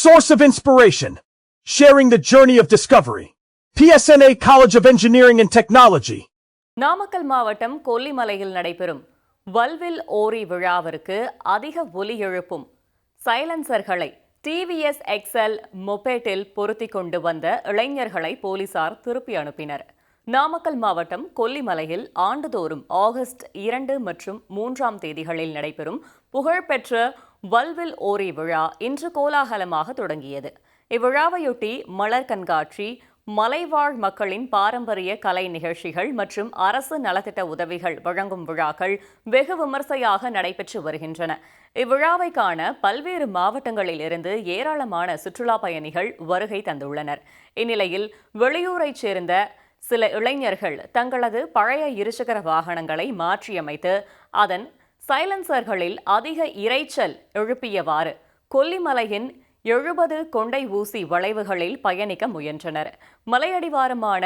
Source of inspiration. Sharing the journey of discovery. PSNA College of Engineering and Technology. Namakkal மாவட்டம் கொல்லிமலையில் நடைபெறும் வல்வில் ஓரி விழாவிற்கு அதிக ஒலி எழுப்பும் சைலன்சர்களை டிவிஎஸ் எக்ஸல் மொபேட்டில் பொருத்திக் கொண்டு வந்த இளைஞர்களை போலீசார் திருப்பி அனுப்பினர். நாமக்கல் மாவட்டம் கொல்லிமலையில் ஆண்டுதோறும் ஆகஸ்ட் 2 மற்றும் 3ஆம் தேதிகளில் நடைபெறும் புகழ்பெற்ற வல்வில் ஓரி விழா இன்று கோலாகலமாக தொடங்கியது. இவ்விழாவையொட்டி மலர் கண்காட்சி, மலைவாழ் மக்களின் பாரம்பரிய கலை நிகழ்ச்சிகள் மற்றும் அரசு நலத்திட்ட உதவிகள் வழங்கும் விழாக்கள் வெகு விமர்சையாக நடைபெற்று வருகின்றன. இவ்விழாவை காண பல்வேறு மாவட்டங்களில் இருந்து ஏராளமான சுற்றுலா பயணிகள் வருகை தந்துள்ளனர். இந்நிலையில் வெளியூரைச் சேர்ந்த சில இளைஞர்கள் தங்களது பழைய இருசக்கர வாகனங்களை மாற்றியமைத்து அதன் சைலன்சர்களில் அதிக இரைச்சல் எழுப்பியவாறு கொல்லிமலையின் 70 கொண்டை ஊசி வளைவுகளில் பயணிக்க முயன்றனர். மலையடிவாரமான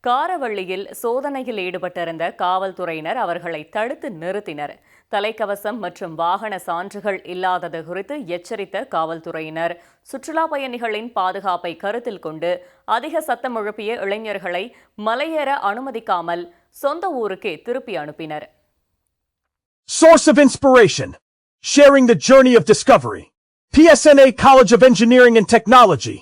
காரவள்ளியில் சோதனையில் ஈடுபட்டிருந்த காவல்துறையினர் அவர்களை தடுத்து நிறுத்தினர். தலைக்கவசம் மற்றும் வாகன சான்றுகள் இல்லாதது குறித்து எச்சரித்த காவல்துறையினர் சுற்றுலா பயணிகளின் பாதுகாப்பை கருத்தில் கொண்டு அதிக சத்தம் எழுப்பிய இளைஞர்களை மலையேற அனுமதிக்காமல் சொந்த ஊருக்கே திருப்பி அனுப்பினர். Source of inspiration. Sharing the journey of discovery. PSNA College of Engineering and Technology.